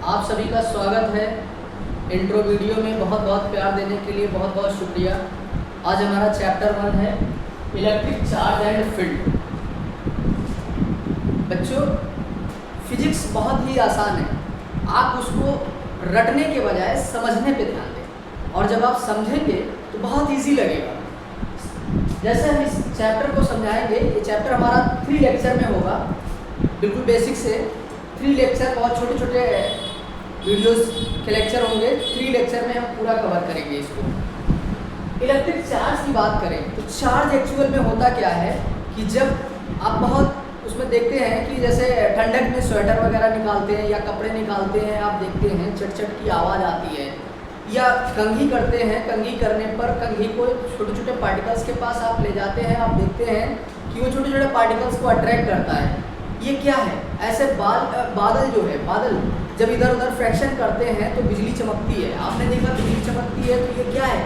आप सभी का स्वागत है इंट्रो वीडियो में। बहुत बहुत प्यार देने के लिए बहुत बहुत शुक्रिया। आज हमारा चैप्टर 1 है इलेक्ट्रिक चार्ज एंड फील्ड। बच्चों, फिजिक्स बहुत ही आसान है, आप उसको रटने के बजाय समझने पे ध्यान दें, और जब आप समझेंगे तो बहुत इजी लगेगा। जैसे हम इस चैप्टर को समझाएंगे, ये चैप्टर हमारा 3 लेक्चर में होगा, बिल्कुल बेसिक से 3 लेक्चर, बहुत छोटे छोटे वीडियोस के लेक्चर होंगे। 3 लेक्चर में हम पूरा कवर करेंगे इसको। इलेक्ट्रिक चार्ज की बात करें तो चार्ज एक्चुअल में होता क्या है कि जब आप बहुत उसमें देखते हैं कि जैसे ठंडक में स्वेटर वगैरह निकालते हैं या कपड़े निकालते हैं, आप देखते हैं चट चट की आवाज़ आती है, या कंघी करते हैं, कंघी करने पर कंघी को छोटे छोटे पार्टिकल्स के पास आप ले जाते हैं, आप देखते हैं कि वो छोटे छोटे पार्टिकल्स को अट्रैक्ट करता है। ये क्या है? ऐसे बादल जो है, बादल जब इधर उधर फ्रैक्शन करते हैं तो बिजली चमकती है। आपने देखा बिजली चमकती है, तो ये क्या है?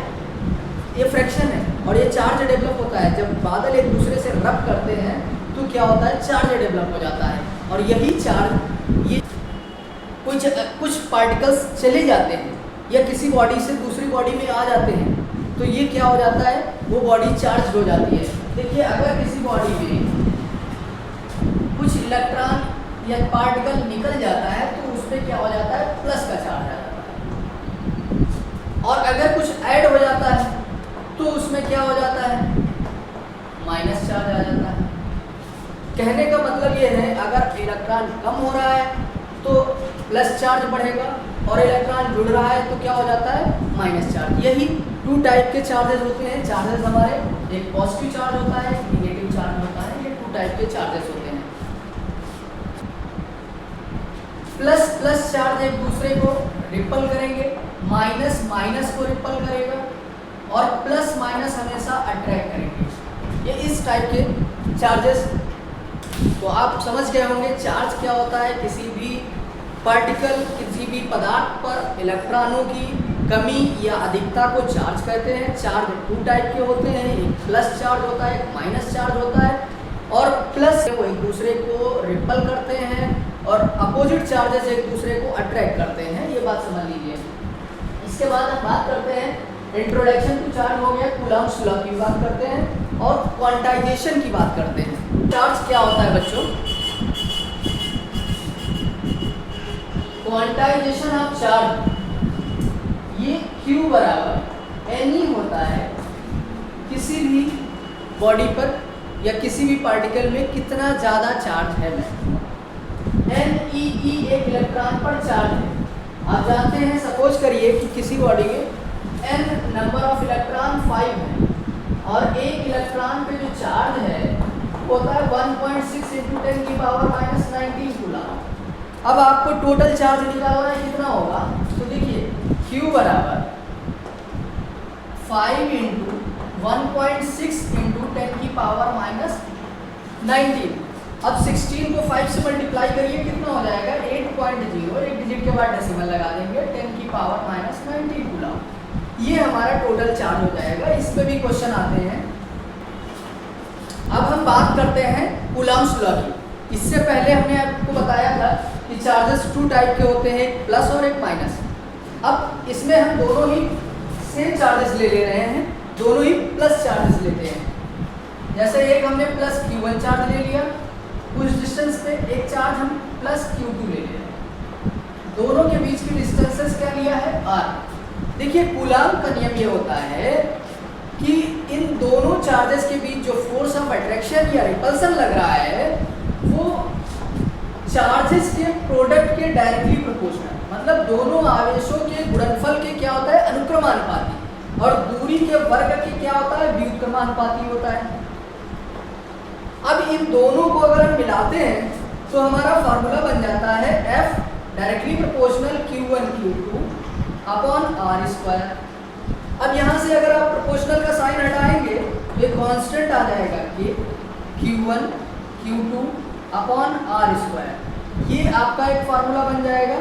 ये फ्रैक्शन है, और ये चार्ज डेवलप होता है। जब बादल एक दूसरे से रब करते हैं तो क्या होता है? चार्ज डेवलप हो जाता है, और यही चार्ज ये कुछ पार्टिकल्स चले जाते हैं या किसी बॉडी से दूसरी बॉडी में आ जाते हैं, तो ये क्या हो जाता है? वो बॉडी चार्ज हो जाती है। देखिए, अगर किसी बॉडी में कुछ इलेक्ट्रॉन या पार्टिकल निकल जाता है तो उस पर क्या हो जाता है? प्लस का चार्ज आ जाता है। और अगर कुछ ऐड हो जाता है तो उसमें क्या हो जाता है? माइनस चार्ज आ जाता है। कहने का मतलब ये है, अगर इलेक्ट्रॉन कम हो रहा है तो प्लस चार्ज बढ़ेगा, और इलेक्ट्रॉन जुड़ रहा है तो क्या हो जाता है? Minus charge. यही 2 टाइप के चार्जेस होते हैं। चार्जेस हमारे, एक पॉजिटिव चार्ज होता है, एक निगेटिव चार्ज होता है। ये 2 टाइप के चार्जेस होते हैं। प्लस प्लस चार्ज एक दूसरे को रिपल करेंगे, माइनस माइनस को रिपल करेगा, और प्लस माइनस हमेशा अट्रैक्ट करेंगे। ये इस टाइप के चार्जेस। तो आप समझ गए होंगे चार्ज क्या होता है। किसी भी पार्टिकल, किसी भी पदार्थ पर इलेक्ट्रॉनों की कमी या अधिकता को चार्ज कहते हैं। चार्ज 2 टाइप के होते हैं, एक प्लस चार्ज होता है, एक माइनस चार्ज होता है। और प्लस वो एक दूसरे को रिपल करते हैं, और अपोजिट चार्जेस एक दूसरे को अट्रैक्ट करते हैं। ये बात समझ लीजिए। इसके बाद हम बात करते हैं, इंट्रोडक्शन टू चार्ज हो गया, कूलॉम्स लॉ की बात करते हैं, और क्वांटाइजेशन की बात करते हैं। चार्ज क्या होता है बच्चों? क्वांटाइजेशन ऑफ चार्ज, ये Q बराबर NE होता है किसी भी बॉडी पर या किसी भी पार्टिकल में कितना ज़्यादा चार्ज है। NEE एक इलेक्ट्रॉन पर चार्ज है। आप जानते हैं, सपोज करिए कि किसी बॉडी में N नंबर ऑफ इलेक्ट्रॉन 5 है, और एक इलेक्ट्रॉन पे जो चार्ज है होता है 1.6 × 10⁻⁻19 कूलम। अब आपको टोटल चार्ज निकालना है, कितना होगा? तो देखिए, Q बराबर 5 × 1.6 × 10⁻⁻19। अब 16 को 5 से मल्टीप्लाई करिए, कितना हो जाएगा? 8.0। एक डिजिट के बाद डेसिमल लगा देंगे, 10⁻⁻19 कूलम। ये हमारा टोटल चार्ज हो जाएगा। इस पे भी क्वेश्चन आते हैं। अब हम बात करते हैं कूलॉम्स लॉ की। इससे पहले हमने आपको बताया था कि चार्जेस 2 टाइप के होते हैं, एक प्लस और एक माइनस। अब इसमें हम दोनों ही सेम चार्जेस ले रहे हैं, दोनों ही प्लस चार्जेस लेते हैं। जैसे एक हमने प्लस Q1 चार्ज ले लिया, कुछ डिस्टेंस पे एक चार्ज हम प्लस Q2 ले लिया। दोनों के बीच की डिस्टेंसेस क्या लिया है? R। देखिए, कूलॉम का नियम ये होता है कि इन दोनों चार्जेस के बीच जो फोर्स ऑफ अट्रैक्शन या रिपल्सन लग रहा है वो चार्जेस के प्रोडक्ट के डायरेक्टली प्रोपोर्शनल, मतलब दोनों आवेशों के गुणनफल के क्या होता है? अनुक्रमानुपाती, और दूरी के वर्ग के क्या होता है? व्युत्क्रमानुपाती होता है। अब इन दोनों को अगर हम मिलाते हैं तो हमारा फार्मूला बन जाता है F directly proportional Q1 Q2 upon R²। अब यहाँ से अगर आप प्रोपोर्शनल का साइन हटाएंगे तो एक कांस्टेंट आ जाएगा कि Q1 Q2 अपॉन R²। ये आपका एक फार्मूला बन जाएगा।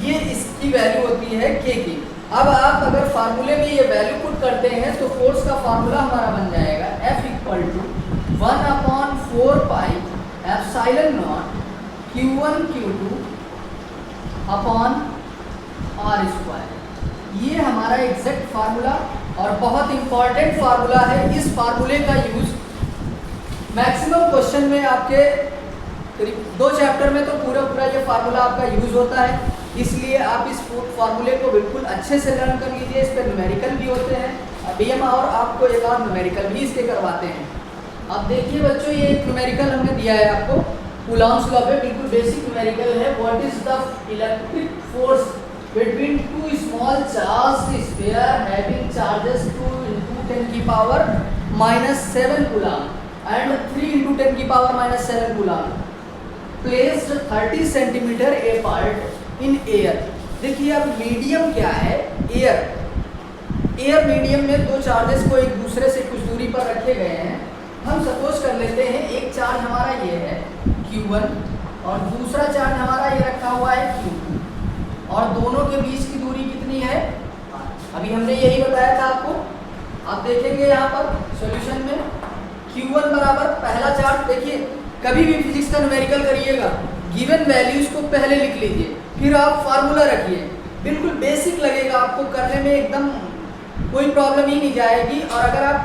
ये इसकी वैल्यू होती है K की। अब आप अगर फार्मूले में ये वैल्यू पुट करते हैं तो फोर्स का फार्मूला हमारा बन जाएगा F = 1/4 pi epsilon naught Q1 Q2 upon R square. ये हमारा एग्जैक्ट फार्मूला और बहुत इंपॉर्टेंट फार्मूला है। इस फार्मूले का यूज मैक्सिमम क्वेश्चन में आपके करीब 2 चैप्टर में तो पूरा ये फार्मूला आपका यूज होता है, इसलिए आप इस फार्मूले को बिल्कुल अच्छे से लर्न कर लीजिए। इस पर न्यूमेरिकल भी होते हैं अभी हम, और आपको एक और न्यूमेरिकल भी इसके करवाते हैं। अब देखिए बच्चों, ये एक न्यूमेरिकल हमने दिया है आपको, कूलॉम्स लॉ पे, बिल्कुल बेसिक न्यूमेरिकल है। What is the electric force between two small charge sphere having charges 2 × 10 की पावर -7 कूलॉम एंड 3 × 10 की power -7 Coulomb placed 30 centimetre apart in air. देखिए अब मीडियम क्या है, एयर मीडियम में 2 चार्जेस को एक दूसरे से कुछ दूरी पर रखे गए हैं। हम सपोज कर लेते हैं एक चार्ज हमारा ये है Q1 और दूसरा चार्ज हमारा ये रखा हुआ है Q2, और दोनों के बीच की दूरी कितनी है, अभी हमने यही बताया था आपको। आप देखेंगे यहाँ पर सॉल्यूशन में Q1 बराबर पहला चार्ज, देखिए कभी भी फिजिक्स का न्यूमेरिकल करिएगा, गिवन वैल्यूज को पहले लिख लीजिए, फिर आप फार्मूला रखिए। बिल्कुल बेसिक लगेगा आपको, करने में एकदम कोई प्रॉब्लम ही नहीं जाएगी। और अगर आप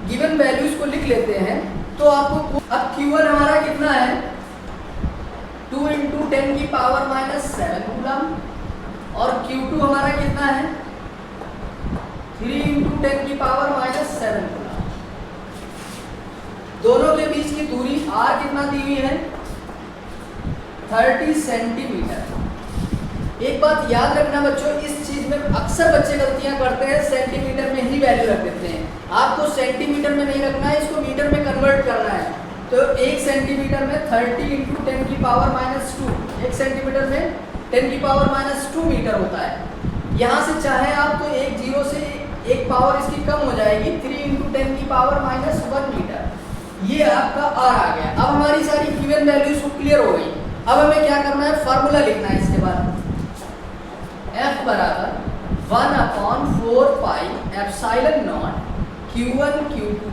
गिवन वैल्यूज को लिख लेते हैं तो आपको, अब Q1 हमारा कितना है 2 × 10 की पावर -7 कूलम, और Q2 हमारा कितना है 3 × 10 की पावर -7 कूलम। दोनों के बीच की दूरी R कितना दी हुई है 30 सेंटीमीटर। एक बात याद रखना बच्चों, इस चीज में अक्सर बच्चे गलतियां करते हैं, सेंटीमीटर में ही वैल्यू रख देते हैं। आपको सेंटीमीटर में नहीं रखना है, इसको मीटर में कन्वर्ट करना है। तो 1 सेंटीमीटर में 30 × 10 की पावर -2, 1 सेंटीमीटर में 10 की पावर -2 मीटर होता है। यहाँ से चाहे आप तो एक जीरो से एक पावर इसकी कम हो जाएगी, 3 × 10 की पावर -1 मीटर। ये आपका R आ गया। अब हमारी सारी गिवन वैल्यूज क्लियर हो गई। अब हमें क्या करना है, फार्मूला लिखना है इसके बाद। F बराबर 1/4 pi epsilon naught Q1 Q2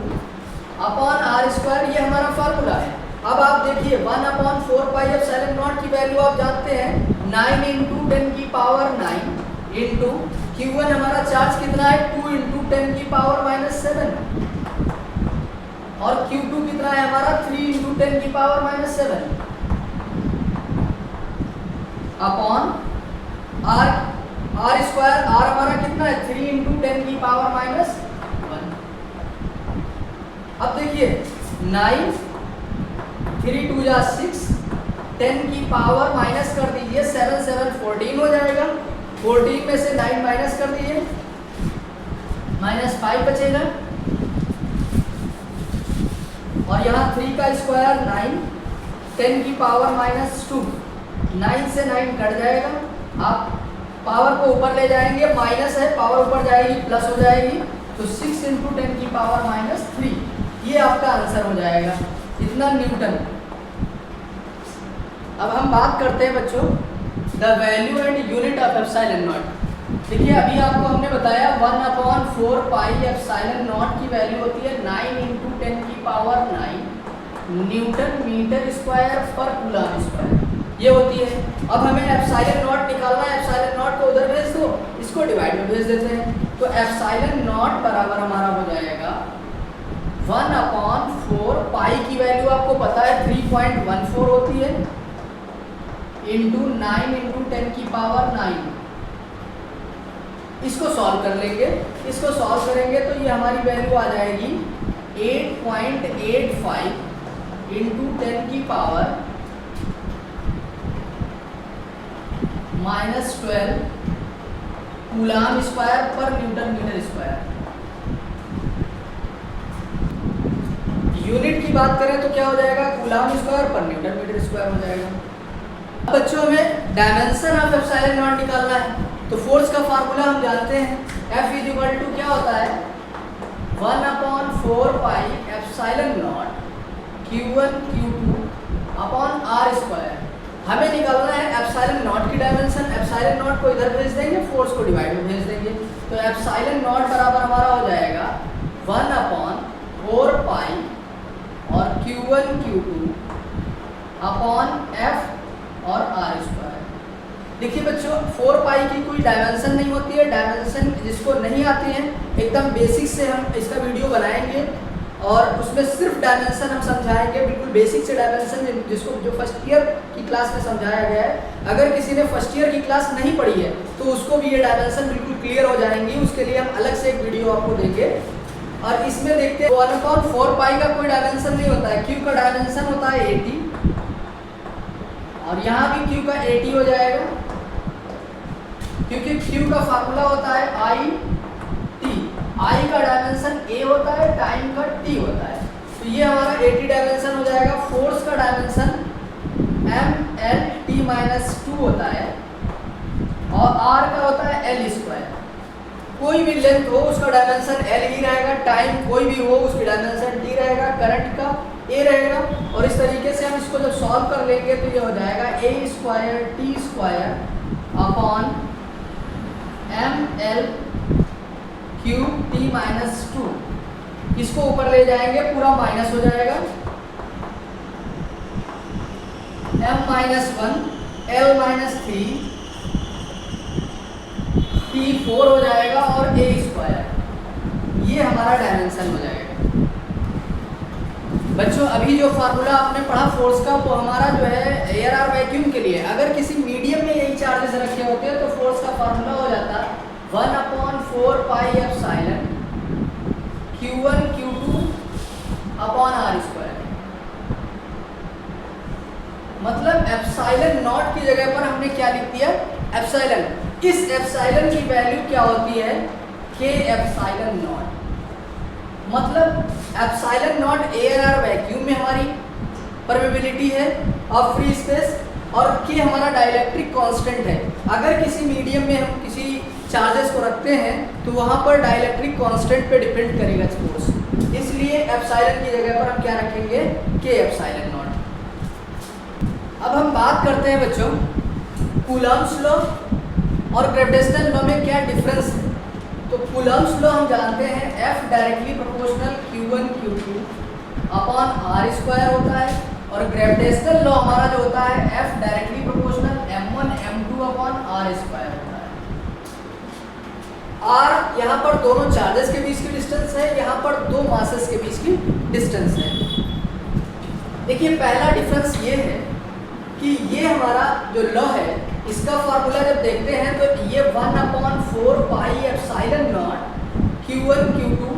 upon R square, ये हमारा फार्मूला है। अब आप देखिए 1/4 पाई एप्सिलॉन नॉट की वैल्यू आप जानते हैं 9 × 10 की पावर 9 इंटू Q1 हमारा चार्ज कितना है 2 × 10 की पावर -7, और Q2 कितना है हमारा 3 × 10 की power -7 upon R square. R हमारा कितना है 3 × 10 की पावर -1। अब देखिए 9 3 2 जा 6, 10 की पावर माइनस कर दीजिए, 7 7 14 हो जाएगा। 14 में से 9 माइनस कर दीजिए, -5 बचेगा। और यहाँ 3 का स्क्वायर 9, 10 की पावर -2, 9 से 9 कट जाएगा। आप पावर को ऊपर ले जाएंगे, माइनस है, पावर ऊपर जाएगी प्लस हो जाएगी, तो 6 × 10 की पावर -3, ये आपका आंसर हो जाएगा, इतना न्यूटन। अब हम बात करते हैं बच्चों the value and unit of epsilon not. देखिए अभी आपको हमने बताया 1/4 पाई एप्सिलॉन नॉट की वैल्यू होती है 9 × 10 की पावर 9 न्यूटन मीटर स्क्वायर पर कूलम स्क्वायर, ये होती है। अब हमें एप्सिलॉन नॉट निकालना है, एप्सिलॉन नॉट को उधर भेज दो, इसको डिवाइड में भेज देते हैं। तो एप्सिलॉन नॉट बराबर हमारा हो जाएगा 1/4 पाई की वैल्यू आपको पता है 3.14 होती है, इंटू 9 × 10 की पावर 9। इसको सॉल्व कर लेंगे, इसको सॉल्व करेंगे तो ये हमारी वैल्यू आ जाएगी 8.85 × 10 की पावर -12 कूलम स्क्वायर पर न्यूटन मीटर स्क्वायर। यूनिट की बात करें तो क्या हो जाएगा, कूलम स्क्वायर पर न्यूटन मीटर स्क्वायर हो जाएगा। बच्चों में डायमेंशन ऑफ एप्सिलॉन नॉट निकालना है, तो फोर्स का फार्मूला हम जानते हैं, F = क्या होता है 1/4 pi epsilon naught Q1 Q2 upon R square. हमें निकालना है एप्सिलॉन नॉट की डायमेंशन, एप्सिलॉन नॉट को इधर भेज देंगे, फोर्स को डिवाइड में भेज देंगे, तो एप्सिलॉन नॉट बराबर हमारा हो जाएगा 1/4 पाई और Q1 Q2 अपॉन F और R स्क्वायर। देखिए बच्चों 4 पाई की कोई डायमेंशन नहीं होती है। डायमेंशन जिसको नहीं आती है एकदम बेसिक से हम इसका वीडियो बनाएंगे और उसमें सिर्फ डायमेंशन हम समझाएंगे, बिल्कुल बेसिक से डायमेंशन जिसको जो फर्स्ट ईयर की क्लास में समझाया गया है। अगर किसी ने फर्स्ट ईयर की क्लास नहीं पढ़ी है तो उसको भी ये डायमेंशन बिल्कुल क्लियर हो जाएंगी। उसके लिए हम अलग से एक वीडियो आपको देंगे। और इसमें देखते हैं 1/4 पाई का कोई डायमेंशन नहीं होता है। क्यू का डायमेंशन होता है 80 और यहाँ भी क्यू का 80 हो जाएगा, क्योंकि क्यू का फार्मूला होता है आई टी। आई का डायमेंशन ए होता है, टाइम का टी होता है। तो ये हमारा 80 डायमेंशन हो जाएगा। फोर्स का dimension M L T minus 2 होता है और आर का होता है एल स्क्वायर। कोई भी लेंथ हो उसका डायमेंशन एल ही रहेगा, टाइम कोई भी हो उसकी डायमेंशन टी रहेगा, करंट का ए रहेगा। और इस तरीके से हम इसको जब सॉल्व कर लेंगे तो ये हो जाएगा A square T square upon M L Q T minus 2। इसको ऊपर ले जाएंगे पूरा माइनस हो जाएगा, m minus 1 l minus 3 t 4 हो जाएगा और a स्क्वायर। ये हमारा डायमेंशन हो जाएगा। बच्चों अभी जो फार्मूला आपने पढ़ा फोर्स का वो हमारा जो है एयर और वैक्यूम के लिए। अगर किसी मीडियम में यही चार्जेस रखे होते हैं तो फोर्स का फार्मूला हो जाता 1/4 pi epsilon Q1 Q2 upon R square. मतलब एप्सिलॉन नॉट की जगह पर हमने क्या लिख दिया, एप्सिलॉन। इस एप्सिलॉन की वैल्यू क्या होती है, K एप्सिलॉन नॉट। मतलब एप्सिलॉन नॉट एयर और वैक्यूम में हमारी परमेबिलिटी है और फ्री स्पेस, और K हमारा डाइलेक्ट्रिक कांस्टेंट है। अगर किसी मीडियम में हम किसी चार्जेस को रखते हैं तो वहाँ पर डाइलेक्ट्रिक कांस्टेंट पे डिपेंड करेगा फोर्स। इसलिए एप्सिलॉन की जगह पर हम क्या रखेंगे, K एप्सिलॉन नॉट। अब हम बात करते हैं बच्चों कूलम्ब्स लॉ और ग्रेविटेशनल लॉ में क्या डिफरेंस है। तो कूलम्ब्स लॉ हम जानते हैं F directly proportional Q1 Q2 upon R square होता है, और ग्रेविटेशनल लॉ हमारा जो होता है F directly proportional M1 M2 upon R square होता है। R यहाँ पर दोनों चार्जेस के बीच की डिस्टेंस है, यहाँ पर दो मासेस के बीच की डिस्टेंस है। देखिए पहला डिफरेंस ये है कि ये हमारा जो लॉ है इसका फार्मूला जब देखते हैं तो ये 1/4 pi epsilon naught Q1 Q2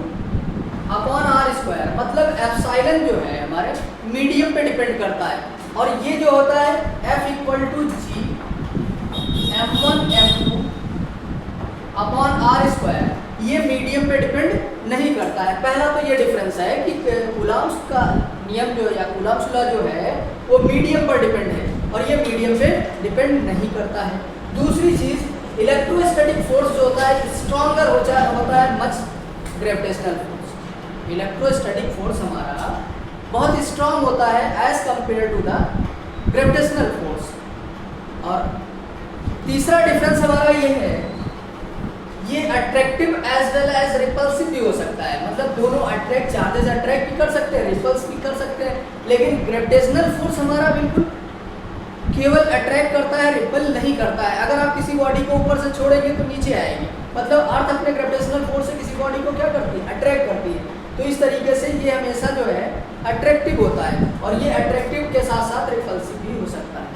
upon R square. मतलब एप्सिलॉन जो है हमारे मीडियम पे डिपेंड करता है, और ये जो होता है F equal to G M1 M2 upon R square, ये मीडियम पे डिपेंड नहीं करता है। पहला तो ये डिफरेंस है कि कूलम्ब्स का नियम जो या कूलम्ब्स लॉ जो है वो मीडियम पर डिपेंड है और ये मीडियम पे डिपेंड नहीं करता है। दूसरी चीज़ इलेक्ट्रोस्टैटिक फोर्स जो होता है स्ट्रॉन्गर होता है much gravitational force. Electrostatic force हमारा बहुत स्ट्रॉन्ग होता है as compare to the gravitational force. और तीसरा डिफरेंस हमारा ये है, ये attractive as well as repulsive भी हो सकता है। मतलब दोनों अट्रैक्ट चार्जेस अट्रैक्ट भी कर सकते हैं, रिपल्स भी कर सकते हैं, लेकिन ग्रेविटेशनल फोर्स हमारा बिल्कुल केवल अट्रैक्ट करता है, रिपल नहीं करता है। अगर आप किसी बॉडी को ऊपर से छोड़ेंगे तो नीचे आएगी। मतलब अर्थ अपने ग्रेविटेशनल फोर्स से किसी बॉडी को क्या करती है, अट्रैक्ट करती है। तो इस तरीके से ये हमेशा जो है अट्रैक्टिव होता है, और ये अट्रैक्टिव के साथ साथ रिपल्सिव भी हो सकता है।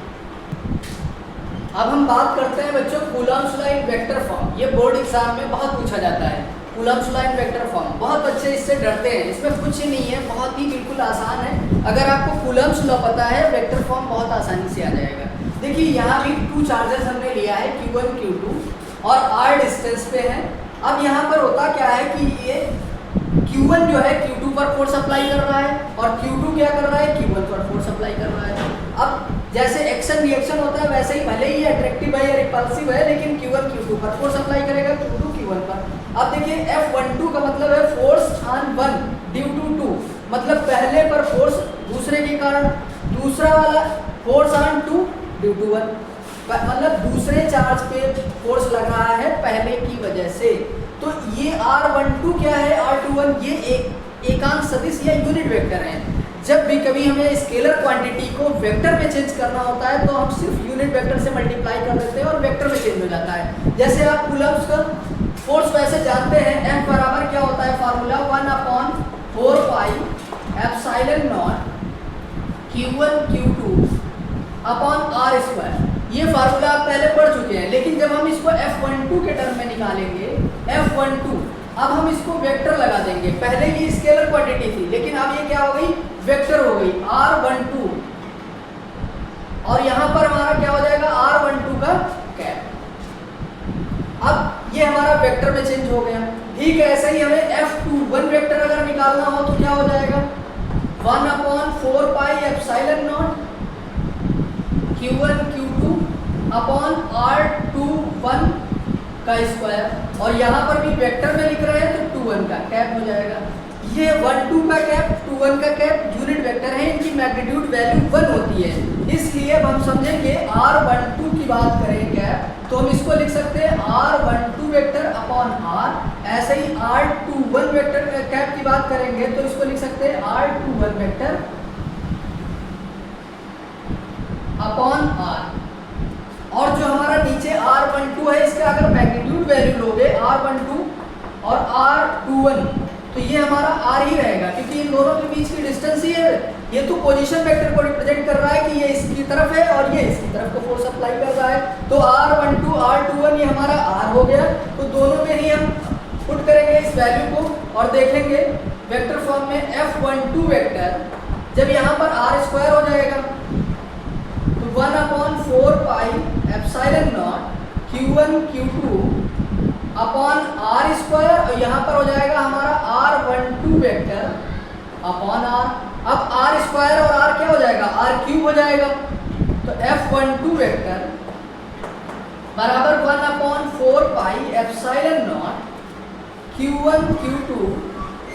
अब हम बात करते हैं बच्चों Coulomb's law in vector form. ये बोर्ड एग्जाम में बहुत पूछा जाता है। Coulomb's law in vector form, बहुत बच्चे इससे डरते हैं। इसमें कुछ ही नहीं है, बहुत ही बिल्कुल आसान है। अगर आपको कूलम्ब्स लॉ पता है वेक्टर फॉर्म बहुत आसानी से आ जाएगा। देखिए यहाँ भी 2 चार्जेस हमने लिया है Q1 Q2 और R डिस्टेंस पे है। अब यहाँ पर होता क्या है कि ये Q1 जो है Q2 पर फोर्स अप्लाई कर रहा है और Q2 क्या कर रहा है, Q1 पर फोर्स अप्लाई कर रहा है। अब जैसे एक्शन रिएक्शन होता है वैसे ही भले ही अट्रैक्टिव है या रिपल्सिव है, लेकिन Q1 Q2 पर फोर्स अप्लाई करेगा, Q2 Q1 पर। अब देखिए F12 का मतलब है फोर्स ऑन 1 ड्यू टू 2, मतलब पहले पर फोर्स दूसरे के कारण, दूसरा वाला फोर्स ऑन 2 ड्यू टू 1, मतलब दूसरे चार्ज पे फोर्स लग रहा है पहले की वजह से। तो ये R12 क्या है, R21 ये एक एकांक सदिश या यूनिट वेक्टर है। जब भी कभी हमें स्केलर क्वांटिटी को वेक्टर में चेंज करना होता है तो हम सिर्फ यूनिट वेक्टर से मल्टीप्लाई कर देते हैं और वेक्टर में चेंज हो जाता है। जैसे आप कूलम्ब्स का फोर्स वैसे जानते हैं, F बराबर क्या होता है formula 1/4 pi epsilon naught Q1 Q2 upon R square. ये फार्मूला आप पहले पढ़ चुके हैं, लेकिन जब हम इसको F12 के टर्म में निकालेंगे, F12 अब हम इसको वेक्टर लगा देंगे। पहले ये स्केलर क्वांटिटी थी, लेकिन अब ये क्या हो गई, वेक्टर हो गई R12, और यहाँ पर हमारा क्या हो जाएगा R12 का कैप। अब ये हमारा वेक्टर में चेंज हो गया। ठीक है, ऐसे ही हमें F21 वेक्टर अगर निकालना हो तो क्या हो जाएगा 1/4 pi epsilon naught Q1 Q2 upon R21 का स्क्वायर, और यहाँ पर भी वेक्टर में लिख रहे हैं तो 21 का कैप हो जाएगा। ये 12 का कैप 21 का कैप यूनिट वेक्टर है, इनकी मैग्नीट्यूड वैल्यू 1 होती है, इसलिए अब हम समझेंगे R12 की बात करें कैप तो हम इसको लिख सकते हैं R12 वेक्टर अपॉन R। ऐसे ही R21 वेक्टर कैप की बात करेंगे तो इसको लिख सकते हैं R21 वेक्टर अपॉन R। और जो हमारा नीचे R12 है इसका अगर मैग्नीट्यूड वैल्यू लोगे R12 और R21 तो ये हमारा R ही रहेगा, क्योंकि इन दोनों के बीच की डिस्टेंस ही है। ये तो पोजीशन वेक्टर को रिप्रेजेंट कर रहा है कि ये इसकी तरफ है और ये इसकी तरफ को फोर्स अप्लाई कर रहा है, तो R12 R21 ये हमारा R हो गया। तो दोनों में ही हम पुट करेंगे इस वैल्यू को और देखेंगे वेक्टर फॉर्म में F12 वेक्टर जब यहाँ पर R स्क्वायर हो जाएगा तो 1/4 pi epsilon naught Q1 Q2 upon R square, और यहाँ पर हो जाएगा हमारा R12 वेक्टर अपॉन R। अब R स्क्वायर और R क्या हो जाएगा, R क्यूब हो जाएगा, तो F12 वेक्टर बराबर 1/4 pi epsilon naught Q1 Q2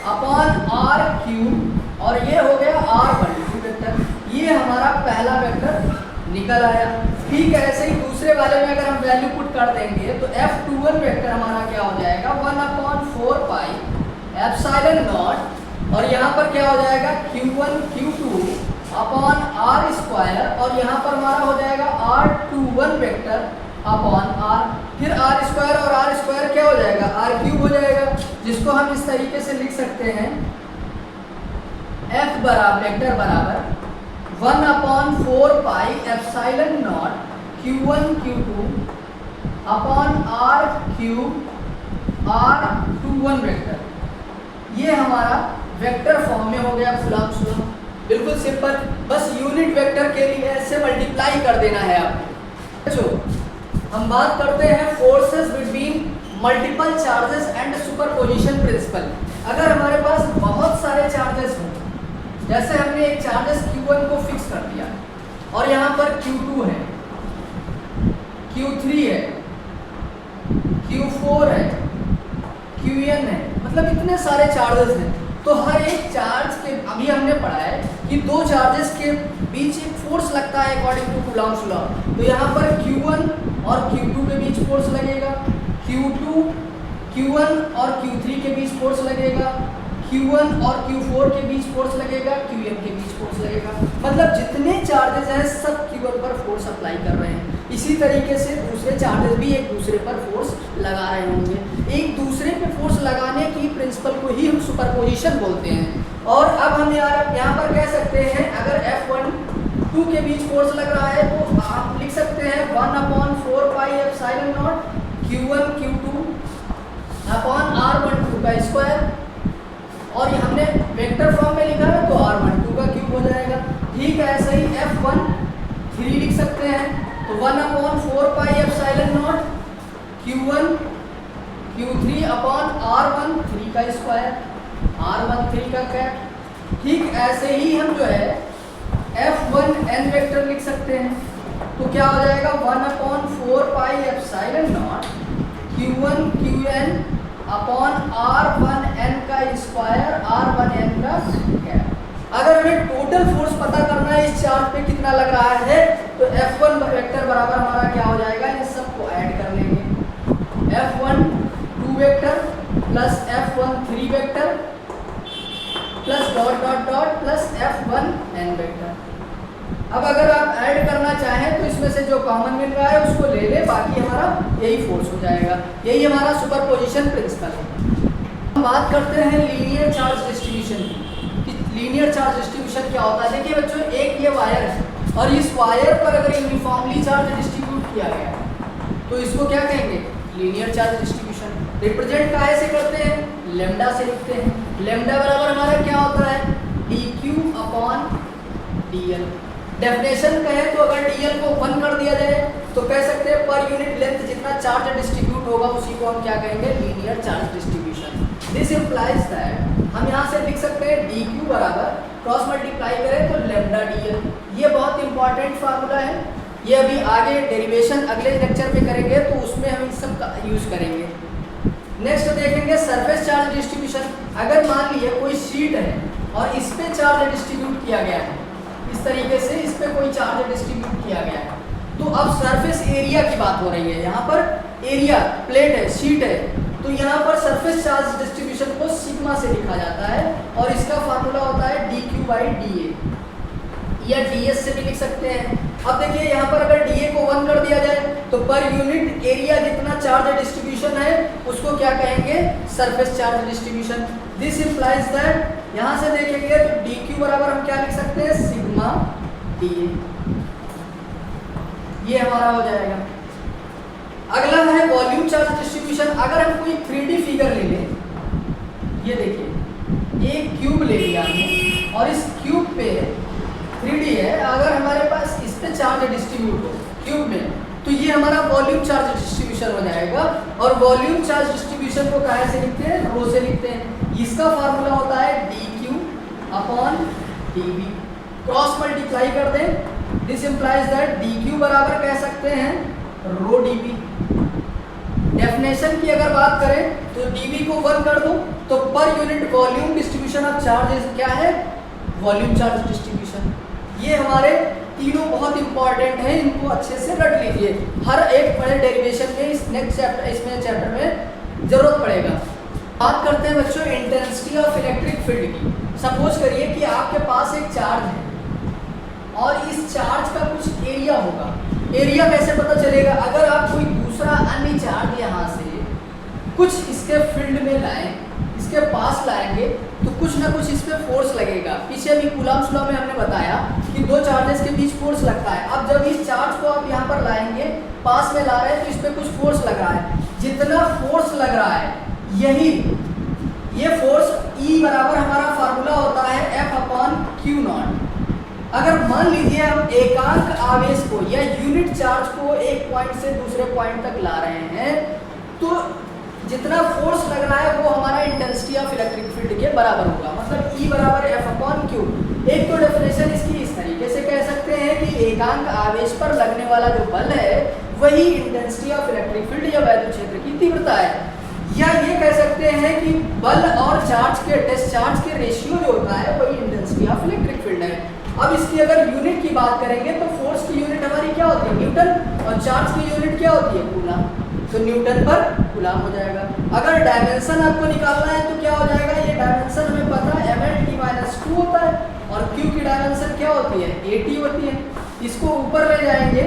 upon R cube, और ये हो गया R12 वेक्टर। ये हमारा पहला वेक्टर निकल आया। ठीक है, ऐसे ही दूसरे वाले में अगर हम वैल्यू पुट कर देंगे तो F21 वेक्टर हमारा क्या हो जाएगा 1/4 पाई एप्सिलॉन नॉट, और यहाँ पर क्या हो जाएगा Q1 Q2 upon R square, और यहाँ पर हमारा हो जाएगा R21 वेक्टर अपॉन R। फिर R स्क्वायर और R स्क्वायर क्या हो जाएगा R क्यूब हो जाएगा, जिसको हम इस तरीके से लिख सकते हैं F बराबर वेक्टर बराबर 1/4 pi epsilon naught Q1 Q2 upon R cube R21 vector. ये हमारा वेक्टर फॉर्म में हो गया कूलम्ब्स लॉ। बिल्कुल सिंपल, बस यूनिट वेक्टर के लिए ऐसे मल्टीप्लाई कर देना है आपको। बच्चों हम बात करते हैं forces between multiple charges and superposition principle. अगर हमारे पास बहुत सारे चार्जेस हों, जैसे हमने एक चार्जेस Q1 को फिक्स कर दिया और यहाँ पर Q2 है, Q3 है, Q4 है, Qn है, मतलब इतने सारे चार्जेस हैं, तो हर एक चार्ज के अभी हमने पढ़ा है कि दो चार्जेस के बीच एक फोर्स लगता है अकॉर्डिंग टू कूलम्ब्स लॉ। तो यहाँ पर Q1 और Q2 के बीच फोर्स लगेगा, Q1 और Q3 के बीच फोर्स लगेगा, Q1 और Q4 के बीच फोर्स लगेगा, Qn के बीच फोर्स लगेगा। मतलब जितने चार्जेस हैं सब Q1 पर फोर्स अप्लाई कर रहे हैं। इसी तरीके से दूसरे चार्जेस भी एक दूसरे पर फोर्स लगा रहे होंगे। एक दूसरे पे फोर्स लगाने की प्रिंसिपल को ही हम सुपरपोजिशन बोलते हैं। और अब हम यहाँ पर कह सकते हैं अगर F12 के बीच फोर्स लग रहा है तो आप लिख सकते हैं 1/4 pi epsilon naught Q1 Q2 upon R12 का स्क्वायर, और ये हमने वेक्टर फॉर्म में लिखा है तो R12 का क्यूब हो जाएगा। ठीक है, ऐसे ही F13 लिख सकते हैं तो 1/4 pi epsilon naught Q1 Q3 upon R13 का स्क्वायर, R13 का कैप। ठीक ऐसे ही हम जो है F1n वेक्टर लिख सकते हैं, तो क्या हो जाएगा 1/4 pi epsilon naught Q1 Qn upon R1n का स्क्वायर, R1n का कैप। अगर हमें टोटल फोर्स पता करना है इस चार्ज पे कितना लग रहा है तो F1 वेक्टर बराबर हमारा क्या हो जाएगा, ये सबको ऐड कर लेंगे, F12 vector plus F13 vector plus dot dot dot plus F1 n vector. अब अगर आप ऐड करना चाहें तो इसमें से जो कॉमन मिल रहा है उसको ले ले, बाकी हमारा यही फोर्स हो जाएगा। यही हमारा सुपरपोजिशन प्रिंसिपल है। हम बात करते हैं लीनियर चार्ज डिस्ट्रीब्यूशन की। लीनियर चार्ज डिस्ट्रीब्यूशन क्या होता है? देखिए बच्चों, एक ये वायर है और इस वायर पर अगर यूनिफॉर्मली चार्ज डिस्ट्रीब्यूट किया गया है तो इसको क्या कहेंगे? Linear charge distribution. रिप्रेजेंट काहे से करते हैं? लेमडा से लिखते हैं। लेमडा बराबर हमारा क्या होता है? dq upon dl। डेफिनेशन कहें तो अगर dl को 1 कर दिया जाए तो कह सकते हैं पर यूनिट लेंथ जितना चार्ज डिस्ट्रीब्यूट होगा उसी को हम क्या कहेंगे? Linear charge distribution. This implies that हम यहाँ से लिख सकते हैं dq बराबर क्रॉस मल्टीप्लाई करें तो लेमडा dl। ये बहुत इंपॉर्टेंट फार्मूला है। ये अभी आगे डेरिवेशन अगले लेक्चर में करेंगे तो उसमें हम इस सब का यूज करेंगे। नेक्स्ट देखेंगे सरफेस चार्ज डिस्ट्रीब्यूशन। अगर मान लीजिए कोई शीट है और इस पे चार्ज डिस्ट्रीब्यूट किया गया है, इस तरीके से इस पे कोई चार्ज डिस्ट्रीब्यूट किया गया है, तो अब सरफेस एरिया की बात हो रही है। यहाँ पर एरिया प्लेट है, शीट है, तो यहाँ पर सरफेस चार्ज डिस्ट्रीब्यूशन को सिग्मा से लिखा जाता है और इसका फार्मूला होता है dq बाई dA या ds से भी लिख सकते हैं। अब देखिए यहाँ पर अगर dA को 1 कर दिया जाए तो पर यूनिट एरिया जितना चार्ज डिस्ट्रीब्यूशन है उसको क्या कहेंगे? Surface charge distribution. This implies that यहाँ से देखेंगे तो dq बराबर हम क्या लिख सकते हैं? Sigma dA। ये हमारा हो जाएगा। अगला है वॉल्यूम चार्ज डिस्ट्रीब्यूशन। अगर हम कोई 3D फिगर ले लें, ये देखिए एक क्यूब ले लिया हमने और इस क्यूब पे 3D है, अगर हमारे पास इस पे चार्ज डिस्ट्रीब्यूट हो क्यूब में तो ये हमारा वॉल्यूम चार्ज डिस्ट्रीब्यूशन हो जाएगा। और वॉल्यूम चार्ज डिस्ट्रीब्यूशन को कहाँ से लिखते हैं? रो से लिखते हैं। इसका फार्मूला होता है dq upon dv। Cross multiply कर दें, दिस इंप्लाइज दैट dq बराबर कह सकते हैं रो dv। डेफिनेशन की अगर बात करें तो dv को 1 कर दो तो per unit volume distribution of charge क्या है? Volume charge distribution. ये हमारे तीनों बहुत इंपॉर्टेंट हैं, इनको अच्छे से रट लीजिए। हर एक बड़े डेरिवेशन में इस नेक्स्ट चैप्टर इसमें चैप्टर में जरूरत पड़ेगा। बात करते हैं बच्चों इंटेंसिटी ऑफ इलेक्ट्रिक फील्ड की। सपोज करिए कि आपके पास एक चार्ज है और इस चार्ज का कुछ एरिया होगा। एरिया कैसे पता चलेगा? अगर आप कोई दूसरा अन्य चार्ज यहाँ से कुछ इसके फील्ड में लाएं, इसके पास लाएंगे तो कुछ ना कुछ इस पे फोर्स लगेगा। पीछे भी कूलम्ब्स लॉ में हमने बताया कि दो चार्जेस के बीच फोर्स लगता है। अब जब इस चार्ज को आप यहाँ पर लाएंगे, पास में ला रहे हैं तो इस पे कुछ फोर्स लग रहा है। जितना फोर्स लग रहा है यही ये फोर्स E बराबर हमारा फार्मूला होता है F अपॉन क्यू नॉट। अगर मान लीजिए हम एकांक आवेश को या यूनिट चार्ज को एक पॉइंट से दूसरे पॉइंट तक ला रहे हैं तो जितना फोर्स लग रहा है वो हमारा इंटेंसिटी ऑफ इलेक्ट्रिक फील्ड के बराबर होगा। मतलब E बराबर F अपॉन क्यू। एक तो डेफिनेशन इसकी इस तरीके से कह सकते हैं कि एकांक आवेश पर लगने वाला जो बल है वही इंटेंसिटी ऑफ इलेक्ट्रिक फील्ड या वैद्युत क्षेत्र की तीव्रता है। या ये कह सकते हैं कि बल और चार्ज के डिस्चार्ज के रेशियो जो होता है वही इंटेंसिटी ऑफ इलेक्ट्रिक फील्ड है। अब इसकी अगर यूनिट की बात करेंगे तो फोर्स की यूनिट हमारी क्या होती है? न्यूटन। और चार्ज की यूनिट क्या होती है? कूलम। तो न्यूटन पर कूलम हो जाएगा। अगर डायमेंशन आपको निकालना है तो क्या हो जाएगा? ये डायमेंशन हमें पता है mlt-2 होता है और Q की डायमेंशन क्या होती है? 80 होती है। इसको ऊपर ले जाएंगे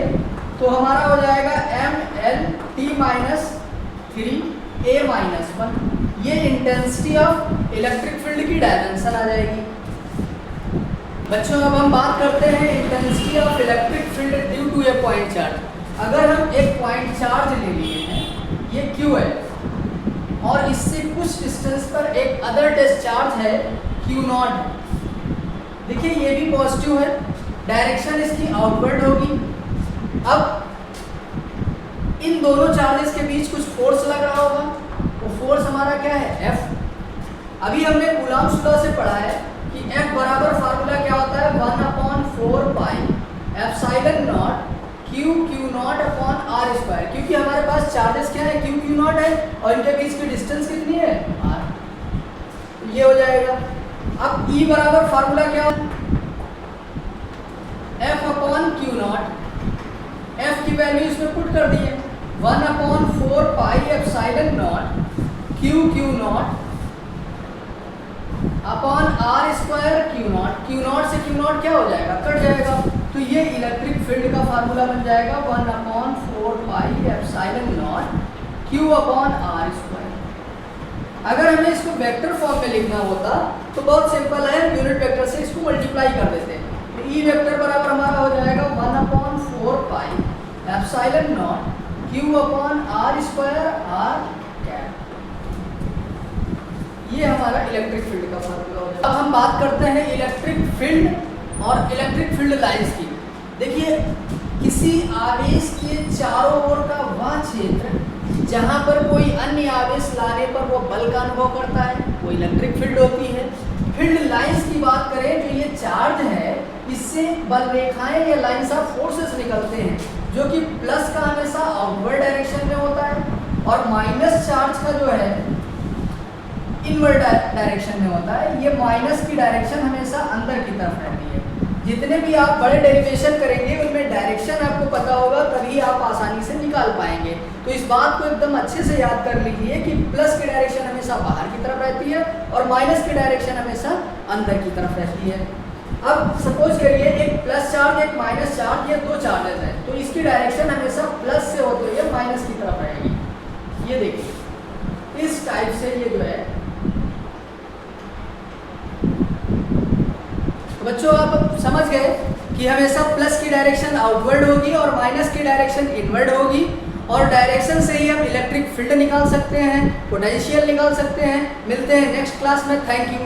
तो हमारा हो जाएगा mlt-3a-1। ये इंटेंसिटी ऑफ इलेक्ट्रिक फील्ड की डायमेंशन आ जाएगी। बच्चों अब हम बात करते हैं intensity of electric field due to a point charge. अगर हम एक पॉइंट चार्ज ले लिए हैं, ये Q है और इससे कुछ डिस्टेंस पर एक अदर डिस्चार्ज है Q नॉट। देखिए ये भी पॉजिटिव है, डायरेक्शन इसकी आउटवर्ड होगी। अब इन दोनों चार्जेस के बीच कुछ फोर्स लग रहा होगा, वो फोर्स हमारा क्या है? F। अभी हमने कूलम्ब्स लॉ से पढ़ा है कि F बराबर फार्मूला क्या होता है? 1/4 पाई एप्सिलॉन नॉट Q नॉट अपॉन R स्क्वायर। क्योंकि हमारे पास चार्जेस क्या है? Q नॉट है और इनके बीच की डिस्टेंस कितनी है? R। तो ये हो जाएगा। अब E बराबर फार्मूला क्या है? F अपॉन Q नॉट। F की वैल्यू इसमें पुट कर दी है 1/4 पाई एप्सिलॉन नॉट Q नॉट upon R square Q naught, Q naught से क्यू नॉट क्या हो जाएगा, कट जाएगा। तो ये इलेक्ट्रिक फील्ड का फार्मूला बन जाएगा 1/4 pi epsilon naught Q upon R square. अगर हमें इसको वेक्टर फॉर्म में लिखना होता तो बहुत सिंपल है, यूनिट वेक्टर से इसको मल्टीप्लाई कर देते हैं। तो ई वेक्टर बराबर हमारा हो जाएगा 1/4 pi epsilon naught Q upon R square R cap. ये हमारा इलेक्ट्रिक फील्ड का फार्मूला हो जाएगा। अब हम बात करते हैं इलेक्ट्रिक फील्ड और इलेक्ट्रिक फील्ड लाइंस की। देखिए किसी आवेश के चारों ओर का वह क्षेत्र जहां पर कोई अन्य आवेश लाने पर वो बल का अनुभव करता है वो इलेक्ट्रिक फील्ड होती है। फील्ड लाइंस की बात करें, जो ये चार्ज है इससे बल रेखाएं या लाइंस ऑफ फोर्सेस निकलते हैं, जो कि प्लस का हमेशा आउटवर्ड डायरेक्शन में होता है और माइनस चार्ज का जो है इनवर्ड डायरेक्शन में होता है। ये माइनस की डायरेक्शन हमेशा अंदर की तरफ रहती है। जितने भी आप बड़े डेरिवेशन करेंगे उनमें डायरेक्शन आपको पता होगा, तभी आप आसानी से निकाल पाएंगे। तो इस बात को एकदम अच्छे से याद कर लीजिए कि प्लस की डायरेक्शन हमेशा बाहर की तरफ रहती है और माइनस की डायरेक्शन हमेशा अंदर की तरफ रहती है। अब सपोज करिए एक प्लस चार्ज एक माइनस चार्ज, ये दो चार्जेस हैं, तो इसकी डायरेक्शन हमेशा प्लस से होते हुए माइनस की तरफ रहेगी। ये देखिए इस टाइप से ये जो है। बच्चों आप समझ गए कि हमेशा प्लस की डायरेक्शन आउटवर्ड होगी और माइनस की डायरेक्शन इनवर्ड होगी, और डायरेक्शन से ही हम इलेक्ट्रिक फील्ड निकाल सकते हैं, पोटेंशियल निकाल सकते हैं। मिलते हैं नेक्स्ट क्लास में। Thank you.